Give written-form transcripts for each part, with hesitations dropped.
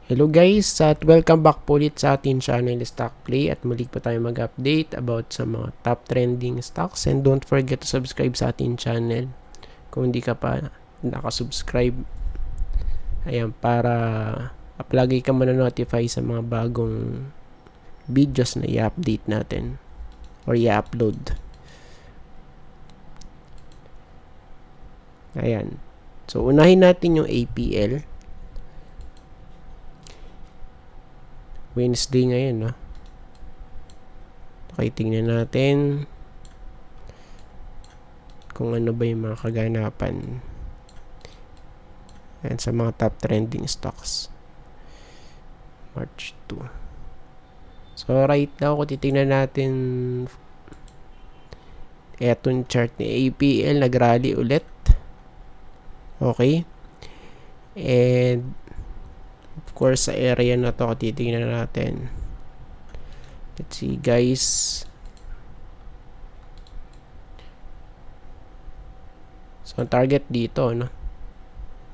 Hello guys, at welcome back po ulit sa ating channel Stock Play at muli po tayo mag-update about sa mga top trending stocks, and don't forget to subscribe sa ating channel kung hindi ka pa nakasubscribe. Ayan, para lagi ka manonotify sa mga bagong videos na i-update natin or i-upload. Ayan, so unahin natin yung APL. Wednesday ngayon, no? Okay, tingnan natin kung ano ba yung mga kaganapan and sa mga top trending stocks. March 2. So, right now, kung titingnan natin etong chart ni APL, nag-rally ulit. Okay. And of course, sa area na to, titingnan natin. Let's see, guys. So, ang target dito, no?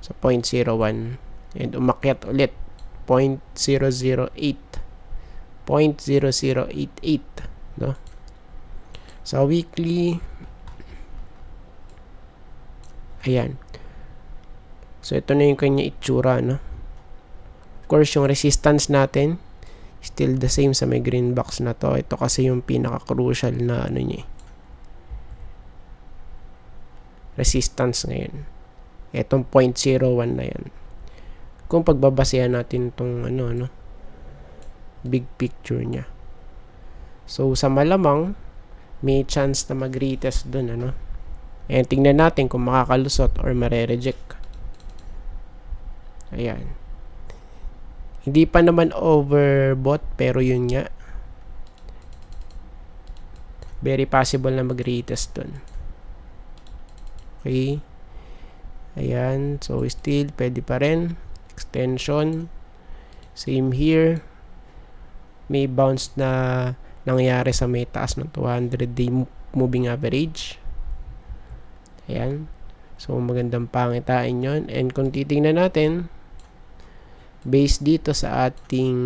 Sa 0.01. And umakyat ulit. 0.008. 0.0088. No? Sa weekly, ayan. So, ito na yung kanya itsura, no? Of course, yung resistance natin still the same sa may green box na to. Ito kasi yung pinaka-crucial na ano niya, resistance ngayon. Itong 0.01 na yan. Kung pagbabasehan natin itong big picture niya. So, sa malamang, may chance na mag-retest dun, And tingnan natin kung makakalusot or mare-reject. Ayan. Hindi pa naman overbought, pero yun nga. Very possible na mag-retest dun. Okay. Ayan. So, still, pwede pa rin. Extension. Same here. May bounce na nangyari sa may taas ng 200-day moving average. Ayan. So, magandang pangitain yun. And kung titingnan natin, based dito sa ating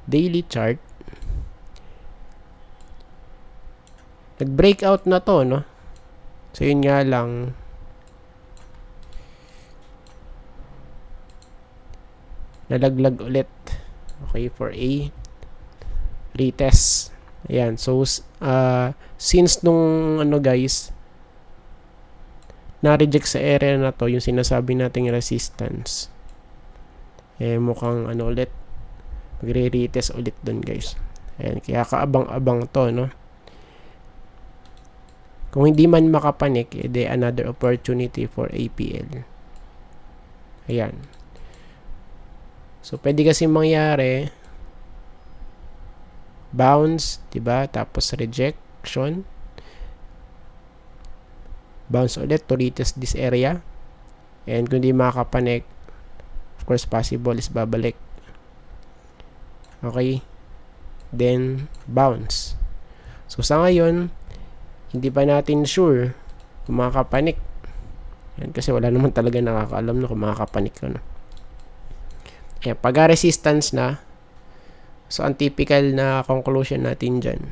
daily chart, nag-breakout na to, no? So, yun nga lang, nalaglag ulit. Okay, for a retest. Ayan. So, since nung guys, na-reject sa area na to, yung sinasabi nating resistance, mukhang ulit, magre-retest ulit dun, guys. Ayan, kaya kaabang-abang to, no? Kung hindi man makapanik, edi another opportunity for APL. Ayan. So, pwede kasi mangyari, bounce, diba? Tapos rejection, bounce ulit to retest this area, and kung di makapanik, of course possible is babalik. Okay, then bounce. So sa ngayon, hindi pa natin sure kung makapanik. Yan, kasi wala naman talaga nakakaalam na kung makapanik ka, no? Ayan, pag resistance na, so ang typical na conclusion natin dyan,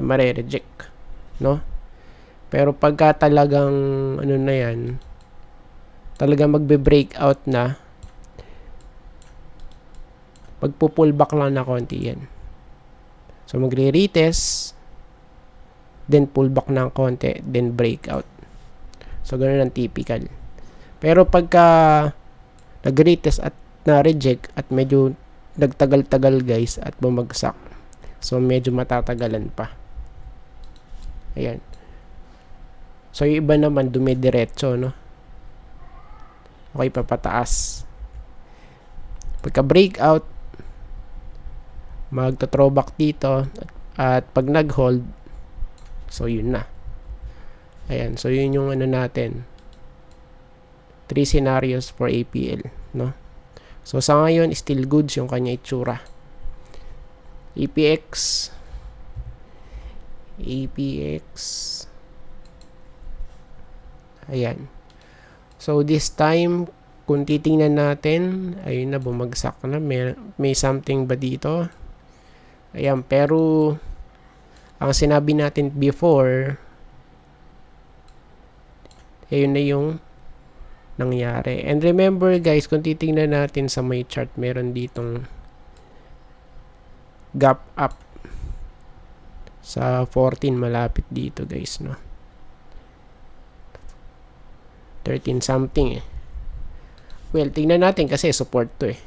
mare-reject, no? Pero pagka talagang na yan, talagang magbe-breakout na, magpo-pullback lang na konti yan. So magre-retest, then pullback ng konti, then breakout. So ganun ang typical. Pero pagka nag-retest at na-reject at medyo nagtagal-tagal, guys, at bumagsak, so medyo matatagalan pa. Ayan. So, yung iba naman, dumidiretso, no? Okay, papataas. Pagka-breakout, magta-throwback dito, at pag nag-hold, so, yun na. Ayan, so, yun yung natin. 3 scenarios for APL, no? So, sa ngayon, still goods yung kanya itsura. APX, ayan. So, this time, kung titingnan natin, ayun na, bumagsak na. May something ba dito? Ayan, pero ang sinabi natin before, ayun na yung nangyari. And remember guys, kung titingnan natin sa may chart, meron ditong gap up sa 14, malapit dito guys, no? 13 something eh. Well, tingnan natin kasi support to eh.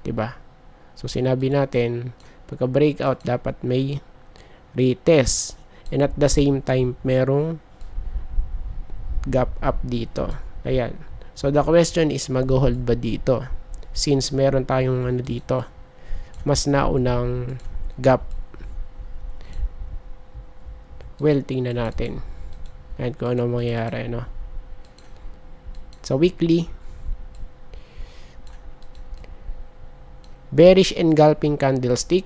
'Di ba? So sinabi natin, pagka breakout dapat may retest. And at the same time, merong gap up dito. Ayan. So the question is, mag-hold ba dito? Since meron tayong ano dito, mas naunang gap. Well, tingnan natin. Ayan kung ano mangyayari, no? So weekly, bearish engulfing candlestick.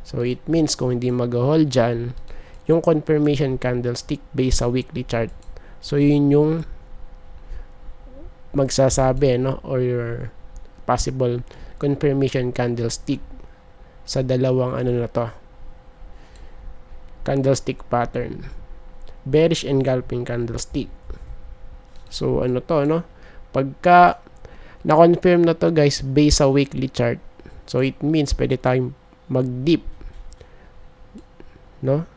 So it means kung hindi mag-hold dyan, yung confirmation candlestick based sa weekly chart. So yun yung magsasabi, no, or your possible confirmation candlestick sa dalawang ano na to, candlestick pattern. Bearish engulfing candlestick. So ano to, no? Pagka na-confirm na to guys based sa weekly chart, so it means pwede tayong mag-dip, no,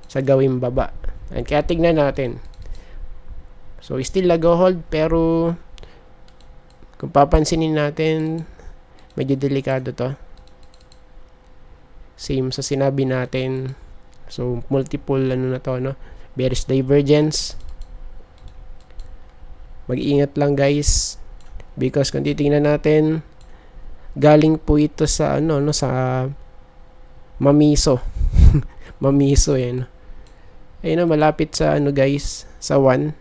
sa gawing baba. And kaya tignan natin. So still nag-hold, pero kung papansinin natin, medyo delikado to. Same sa sinabi natin. So multiple ano na to, no, bearish divergence. Mag-ingat lang guys, because kung titingnan natin, galing po ito sa ano, no, sa mamiso. Mamiso yan. Ayun na, malapit sa ano guys, sa 1.5.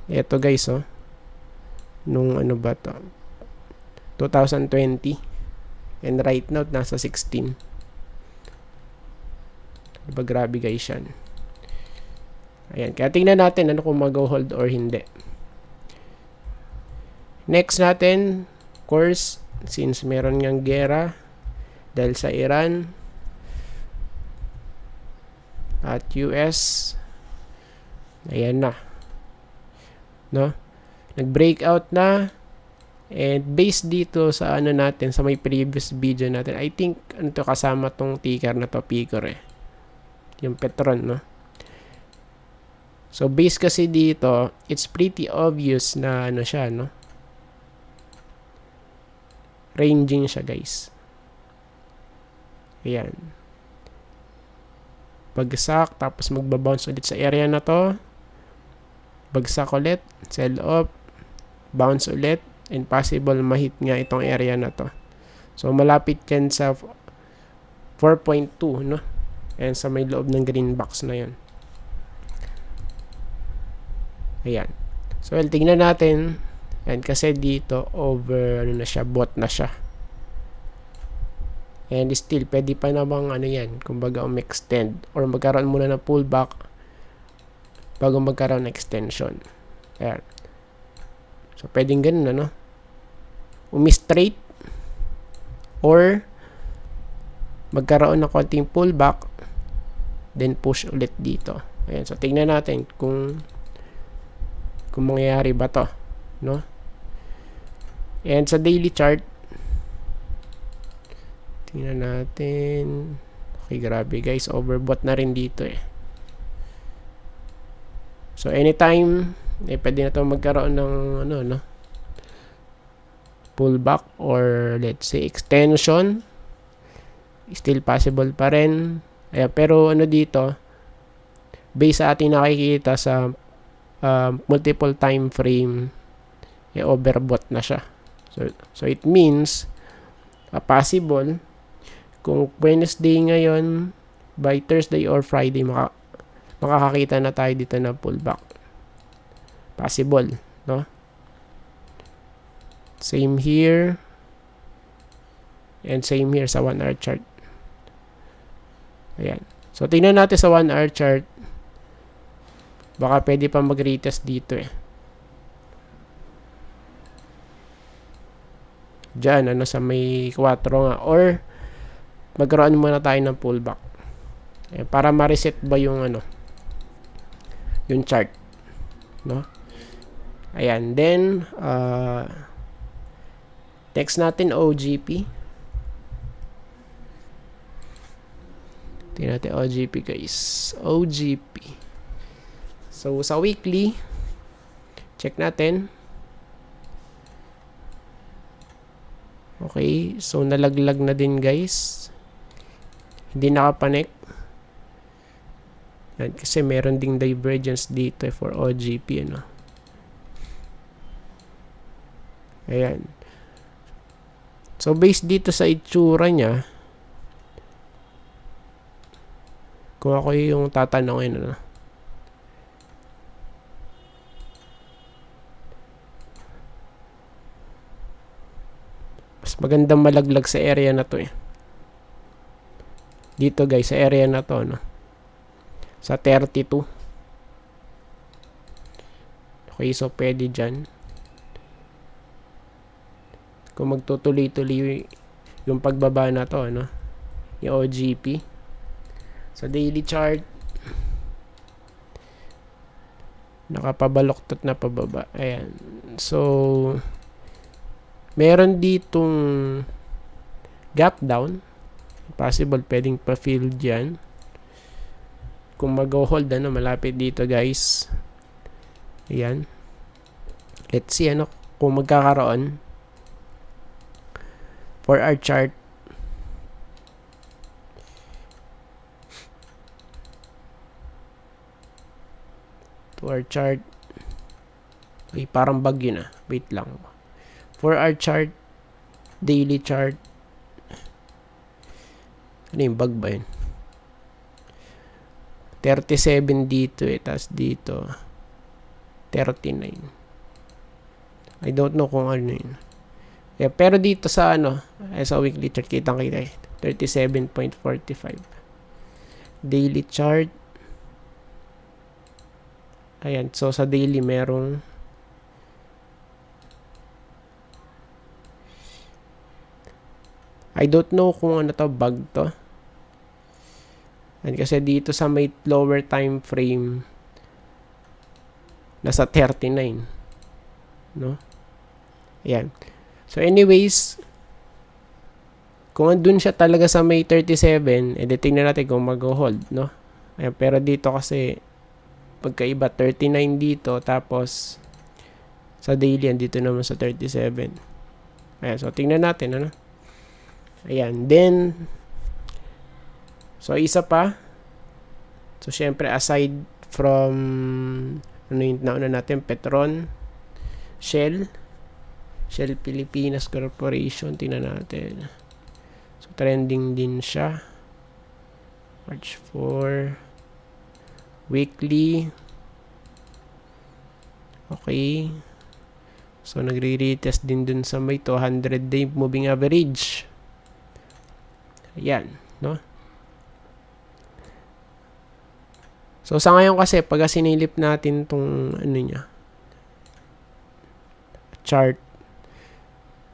Ito guys, oh. Nung ano ba to? 2020. And right now, nasa 16. Diba, grabe guys yan. Ayan, kaya tingnan natin ano kung mag-hold or hindi. Next natin, of course, since meron ngang gera dahil sa Iran at US, ayan na, no, nag-breakout na. And based dito sa ano natin, sa may previous video natin, I think ano to, kasama tong ticker na to, Picor eh, yung Petron, no. So based kasi dito, it's pretty obvious na ano siya, no, ranging siya guys. Ayan, bagsak, tapos magbabounce ulit sa area na to, bagsak ulit, sell off, bounce ulit, and possible mahit nga itong area na to. So malapit yan sa 4.2, no, and sa may loob ng green box na yan. Ayan. So well, tingnan natin. And kasi dito over ano na siya, bot na siya. And still pwede pa namang ano yan, kumbaga extend or magkaroon muna ng pullback bago magkaroon ng extension. Ayan. So pwedeng ganun, ano, umi-straight or magkaroon ng konting pullback then push ulit dito. Ayan. So tingnan natin kung mangyayari ba to, no? And sa daily chart, tingnan natin. Okay, grabe guys, overbought na rin dito eh. So anytime pwede na ito magkaroon ng ano, no, pullback or let's say extension. Still possible pa rin. Ayan, pero ano dito, based sa ating nakikita sa multiple time frame, overbought na siya. So it means possible kung Wednesday ngayon, by Thursday or Friday makakakita na tayo dito na pullback. Possible, no? Same here and same here sa 1 hour chart. Ayan. So tingnan natin sa 1 hour chart. Baka pwede pa mag-retest dito eh. dyan, ano, sa may 4 nga, or magkaroon muna tayo ng pullback. Ayan, para ma-reset ba yung ano, yung chart, no? Ayan, then next natin OGP. Tingnan natin OGP, guys. OGP. So sa weekly, check natin. Okay, so nalaglag na din, guys. Hindi nakapanik. Yan, kasi meron ding divergence dito for OGP, ano. Ayan. So based dito sa itsura niya, kung ako yung tatanungin, ano, mas magandang malaglag sa area na to, eh. Dito, guys, sa area na to, no, sa 32. Okay, so pwede dyan. Kung magtutuloy-tuloy yung pagbaba na to, ano, yung OGP. Sa daily chart, nakapabaloktot na pababa. Ayan. So meron ditong gap down. Possible pwedeng pa-fill dyan. Kung mag-hold, ano, malapit dito, guys. Ayan. Let's see, ano, kung magkakaroon for our chart. To our chart. Okay, parang bagyo na. Wait lang. For our chart, daily chart. Ano yung bug ba yun? 37 dito, eh. Tapos dito 39. I don't know kung ano yun. Yeah, pero dito sa ano, sa weekly chart, kitang-kita, 37.45. Daily chart. Ayan, so sa daily merong I don't know kung ano to, bug to. And kasi dito sa may lower time frame, nasa 39. No? Ayan. So anyways, kung andun siya talaga sa may 37, edi tingnan natin kung mag-hold, no? Ayan, pero dito kasi pagkaiba, 39 dito, tapos sa daily, dito naman sa 37. Ayan, so tingnan natin, ano? Ayan, then so isa pa, so syempre aside from ano yung nauna natin, Petron, Shell Pilipinas Corporation, tingnan natin. So trending din siya. March 4 weekly. Okay, so nagre-retest din dun sa may 200 day moving average. Ayan, no? So sa ngayon kasi pag sinilip natin tong ano niya, chart,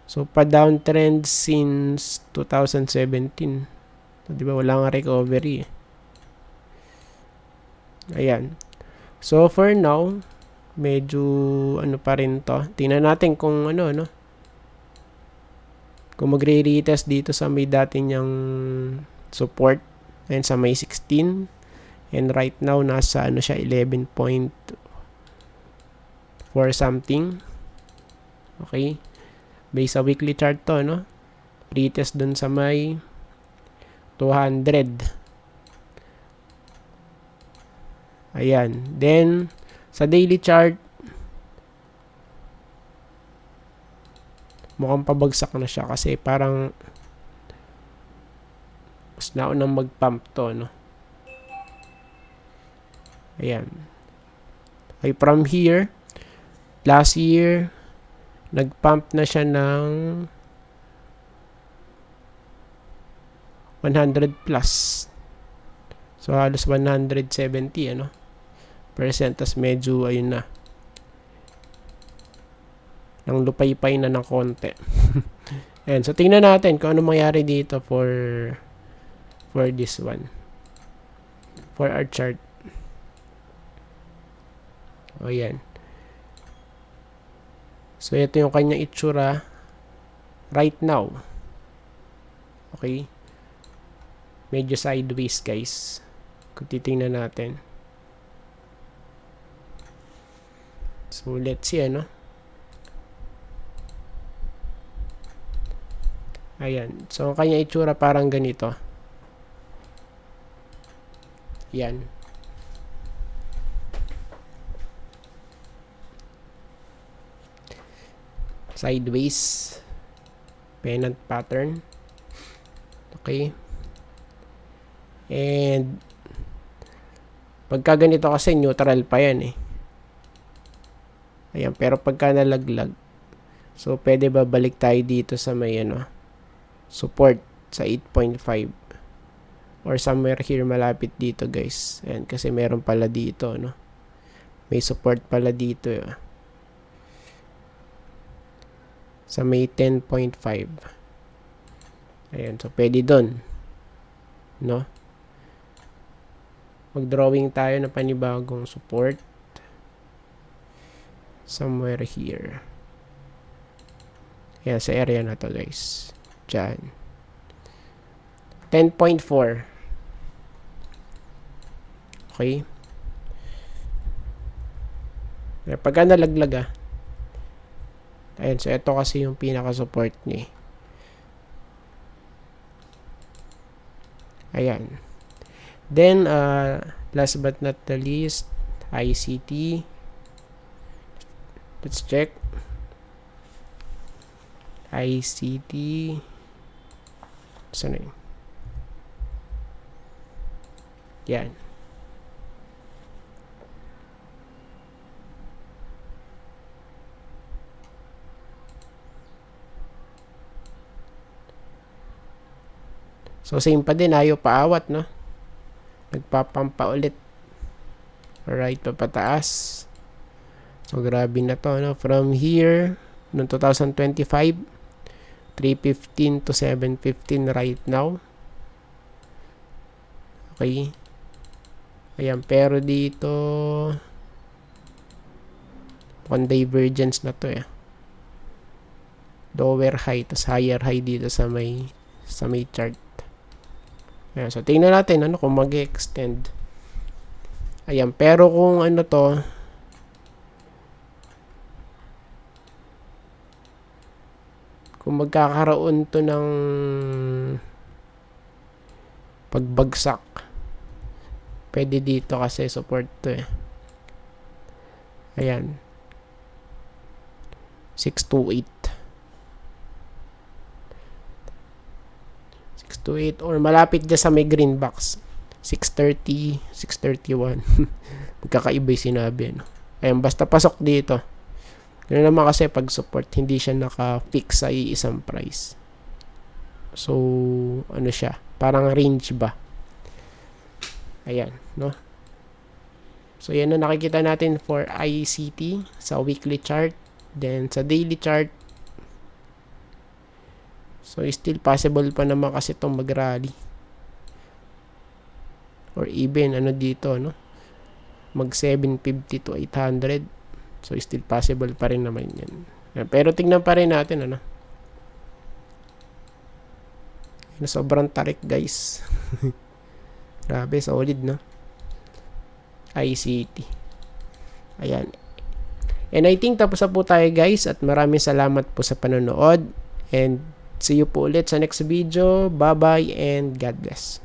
so pa downtrend since 2017. So, di ba wala nga recovery, eh. Ayan. So for now, medyo ano pa rin to. Tingnan natin kung ano, no? Kung magre-retest dito sa may dati niyang support, and sa may 16, and right now nasa ano siya, 11.4 something. Okay, based sa weekly chart to, no? Retest dun sa may 200. Ayan, then sa daily chart, mukhang pabagsak na siya kasi parang mas naunang mag-pump to, no? Ayan. Okay, from here, last year, nag-pump na siya ng 100 plus. So, halos 170, ano? Percent, tas medyo, ayun na. Nang lupay-pay na ng konti. Ayan, so tingnan natin kung ano mangyari dito for this one. For our chart. O yan. So ito yung kanyang itsura right now. Okay. Medyo sideways guys. Kung titingnan natin. So let's see ano. Ayan. So ang kanyang itsura parang ganito. Yan. Sideways pennant pattern. Okay. And pagka ganito kasi neutral pa yan eh. Ayan, pero pagka nalaglag, so pwede ba balik tayo dito sa may ano, support sa 8.5 or somewhere here malapit dito guys. Ayan, kasi meron pala dito no. May support pala dito sa may 10.5. Ayan, so pwede doon no. Mag-drawing tayo ng panibagong support somewhere here. Ayan, sa area na to guys. Diyan. 10.4. Okay. Pagka nalaglag ayan, so ito kasi yung pinaka-support niya. Ayan. Then, last but not the least, ICT. Let's check. ICT. Saan na yun? Yan. So, same pa din. Ayaw paawat, no? Nagpapampa ulit. Alright, papataas. So, grabe na to, no? From here, noong 2025, 315 to 715 right now. Okay. Ayan, pero dito, one divergence na to, lower high, tas higher high dito sa may chart. Ayan, so tingnan natin ano kung mag-extend. Ayan, pero kung ano to, kung magkakaroon to ng pagbagsak, pwede dito kasi support to Ayan. 628. 628 or malapit dyan sa may green box. 630, 631. Magkakaiba yung sinabi. No? Ayan, basta pasok dito. Ganun naman kasi pag support, hindi siya naka-fix sa isang price. So, ano siya? Parang range ba? Ayan, no? So, yan na nakikita natin for ICT sa weekly chart. Then, sa daily chart, so, still possible pa naman kasi itong mag-rally. Or even, ano dito, no? Mag 750 to 800. So, still possible pa rin naman yan. Pero, tingnan pa rin natin, ano? Sobrang tarik, guys. Grabe, solid, no? ICT. Ayan. And I think tapos na po tayo, guys. At maraming salamat po sa panonood. And see you po ulit sa next video. Bye-bye and God bless.